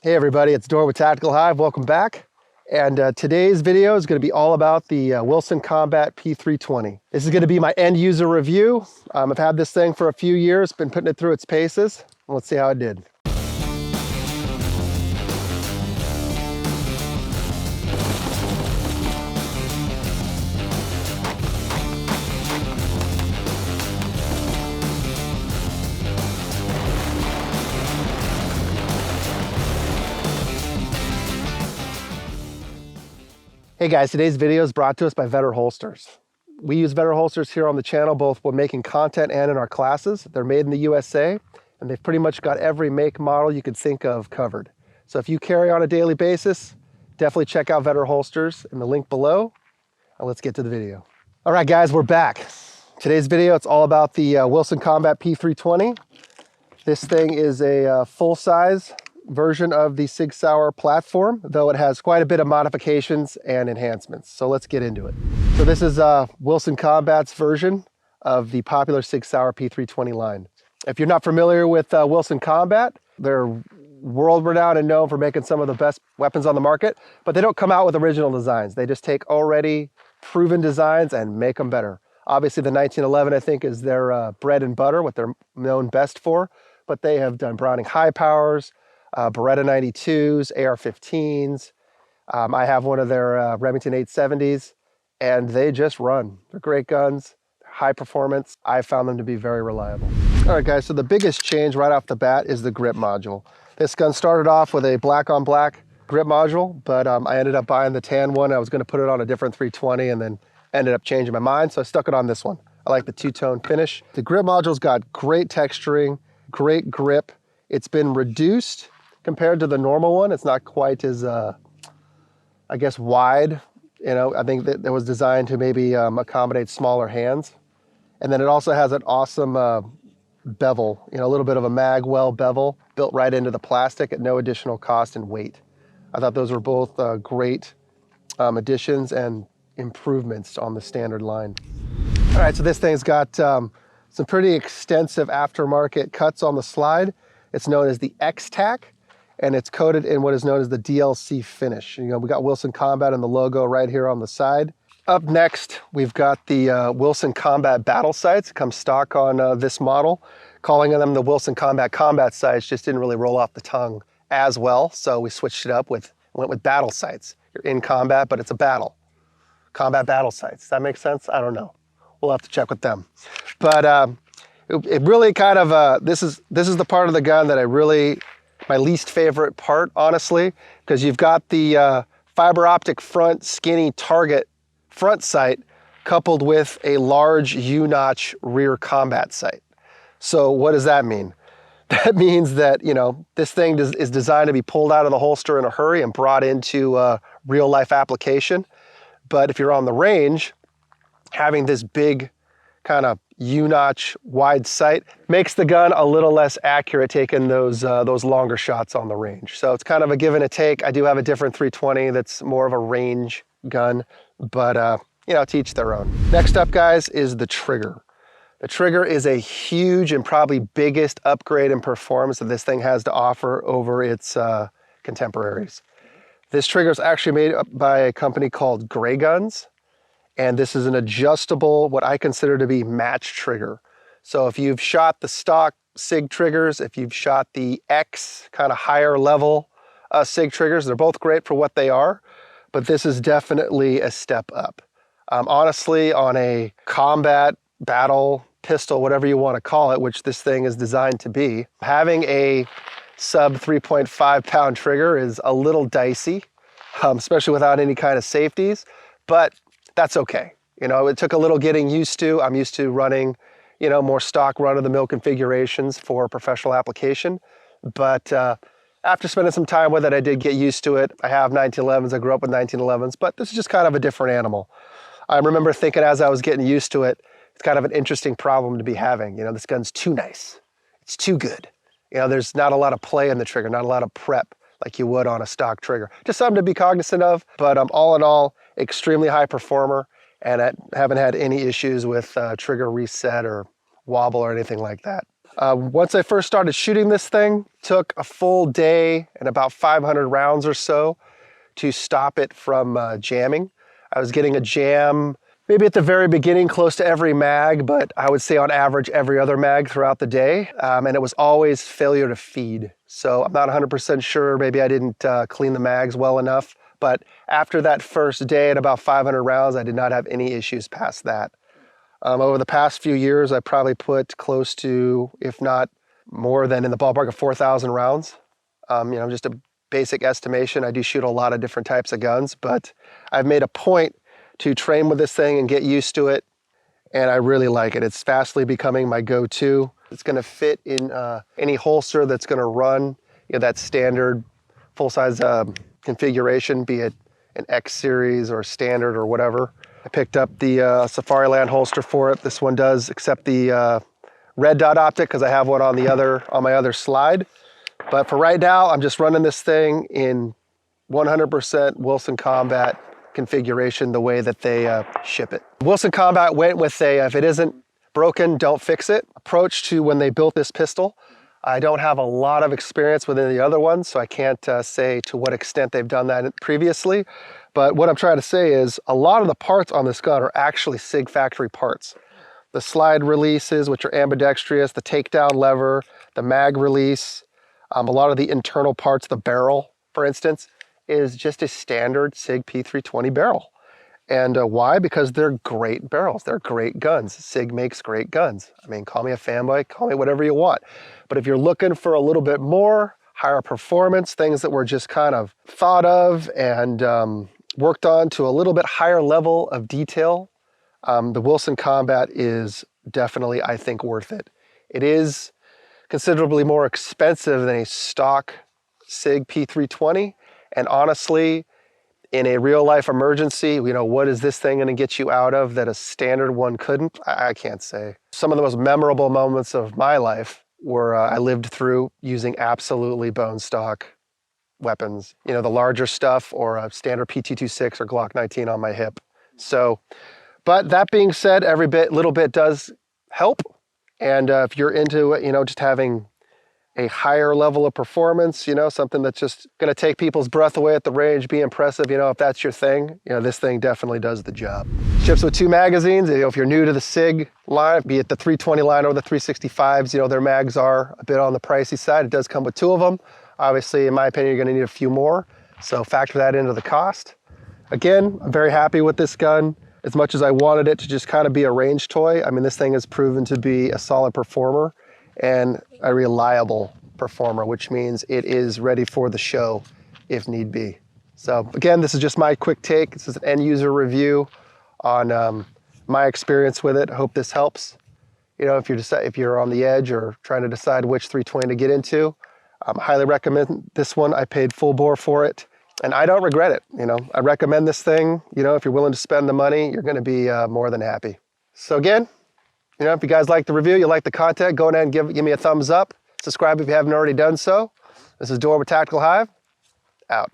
Hey everybody, it's Dorr with Tactical Hyve. Welcome back. And today's video is going to be all about the Wilson Combat P320. This is going to be my end user review. I've had this thing for a few years, been putting it through its paces. Let's see how it did. Hey guys, today's video is brought to us by Vetter Holsters. We use Vetter Holsters here on the channel, both when making content and in our classes. They're made in the USA, and they've pretty much got every make model you could think of covered. So if you carry on a daily basis, definitely check out Vetter Holsters in the link below, and let's get to the video. All right guys, we're back. Today's video, it's all about the Wilson Combat P320. This thing is a full-size version of the Sig Sauer platform, though it has quite a bit of modifications and enhancements. So let's get into it. So this is Wilson Combat's version of the popular Sig Sauer P320 line. If you're not familiar with Wilson Combat, they're world-renowned and known for making some of the best weapons on the market, but they don't come out with original designs. They just take already proven designs and make them better. Obviously the 1911, I think, is their bread and butter, what they're known best for, but they have done Browning high powers, Beretta 92s, AR-15s. I have one of their Remington 870s, and they just run. They're great guns, high performance. I found them to be very reliable. All right, guys, so the biggest change right off the bat is the grip module. This gun started off with a black on black grip module, but I ended up buying the tan one. I was going to put it on a different 320 and then ended up changing my mind, so I stuck it on this one. I like the two-tone finish. The grip module's got great texturing, great grip. It's been reduced compared to the normal one. It's not quite as, I guess, wide. You know, I think that it was designed to maybe accommodate smaller hands. And then it also has an awesome bevel, you know, a little bit of a mag well bevel built right into the plastic at no additional cost and weight. I thought those were both great additions and improvements on the standard line. All right, so this thing's got some pretty extensive aftermarket cuts on the slide. It's known as the X-Tack, and it's coated in what is known as the DLC finish. You know, we got Wilson Combat and the logo right here on the side. Up next, we've got the Wilson Combat battle sights. It comes stock on this model. Calling them the Wilson combat sights just didn't really roll off the tongue as well, so we switched it up went with battle sights. You're in combat, but it's a battle. Combat battle sights. Does that make sense? I don't know. We'll have to check with them. But it really kind of, this is the part of the gun that my least favorite part, honestly, because you've got the fiber optic front skinny target front sight coupled with a large U-notch rear combat sight. So what does that mean? That means that, you know, this thing is designed to be pulled out of the holster in a hurry and brought into real life application. But if you're on the range, having this big kind of U-notch wide sight makes the gun a little less accurate taking those longer shots on the range. So it's kind of a give and a take. I do have a different 320 that's more of a range gun, but you know, to each their own. Next up, guys, is the trigger. The trigger is a huge and probably biggest upgrade in performance that this thing has to offer over its contemporaries. This trigger is actually made by a company called Gray Guns. And this is an adjustable, what I consider to be match trigger. So if you've shot the stock SIG triggers, if you've shot the X kind of higher level SIG triggers, they're both great for what they are, but this is definitely a step up. Honestly, on a combat, battle, pistol, whatever you want to call it, which this thing is designed to be, having a sub 3.5 pound trigger is a little dicey, especially without any kind of safeties, but that's okay. You know, it took a little getting used to. I'm used to running, you know, more stock run-of-the-mill configurations for professional application. But after spending some time with it, I did get used to it. I have 1911s. I grew up with 1911s, but this is just kind of a different animal. I remember thinking as I was getting used to it, it's kind of an interesting problem to be having. You know, this gun's too nice. It's too good. You know, there's not a lot of play in the trigger, not a lot of prep like you would on a stock trigger. Just something to be cognizant of, but all in all, extremely high performer, and I haven't had any issues with trigger reset or wobble or anything like that. Once I first started shooting this thing, took a full day and about 500 rounds or so to stop it from jamming. I was getting a jam maybe at the very beginning close to every mag, but I would say on average every other mag throughout the day. And it was always failure to feed. So I'm not 100% sure, maybe I didn't clean the mags well enough. But after that first day at about 500 rounds, I did not have any issues past that. Over the past few years, I probably put close to, if not more than in the ballpark of 4,000 rounds. Just a basic estimation. I do shoot a lot of different types of guns, but I've made a point to train with this thing and get used to it, and I really like it. It's fastly becoming my go-to. It's gonna fit in any holster that's gonna run that standard full-size configuration, be it an X series or standard or whatever. I picked up the Safariland holster for it. This one does accept the red dot optic because I have one on my other slide. But for right now, I'm just running this thing in 100% Wilson Combat configuration the way that they ship it. Wilson Combat went with a, if it isn't broken, don't fix it approach to when they built this pistol. I don't have a lot of experience with any of the other ones, so I can't say to what extent they've done that previously. But what I'm trying to say is a lot of the parts on this gun are actually Sig factory parts. The slide releases, which are ambidextrous, the takedown lever, the mag release, a lot of the internal parts, the barrel, for instance, is just a standard Sig P320 barrel. And why? Because they're great barrels. They're great guns. Sig makes great guns. I mean, call me a fanboy, call me whatever you want. But if you're looking for a little bit more, higher performance, things that were just kind of thought of and worked on to a little bit higher level of detail, the Wilson Combat is definitely, I think, worth it. It is considerably more expensive than a stock Sig P320. And honestly, in a real life emergency, what is this thing gonna get you out of that a standard one couldn't? I can't say. Some of the most memorable moments of my life were I lived through using absolutely bone stock weapons. The larger stuff or a standard P226 or Glock 19 on my hip. So, but that being said, every little bit does help. And if you're into it, just having a higher level of performance, something that's just gonna take people's breath away at the range, be impressive, if that's your thing, this thing definitely does the job. Ships with 2 magazines. If you're new to the Sig line, be it the 320 line or the 365s, their mags are a bit on the pricey side. It does come with 2 of them. Obviously, in my opinion, you're gonna need a few more. So factor that into the cost. Again, I'm very happy with this gun. As much as I wanted it to just kind of be a range toy, I mean, this thing has proven to be a solid performer and a reliable performer, which means it is ready for the show if need be. So again, this is just my quick take. This is an end user review on my experience with it. I hope this helps. If you're on the edge or trying to decide which 320 to get into, I highly recommend this one. I paid full bore for it and I don't regret it. I recommend this thing. If you're willing to spend the money, you're gonna be more than happy. So again, if you guys like the review, you like the content, go ahead and give me a thumbs up. Subscribe if you haven't already done so. This is Dorr with Tactical Hyve, out.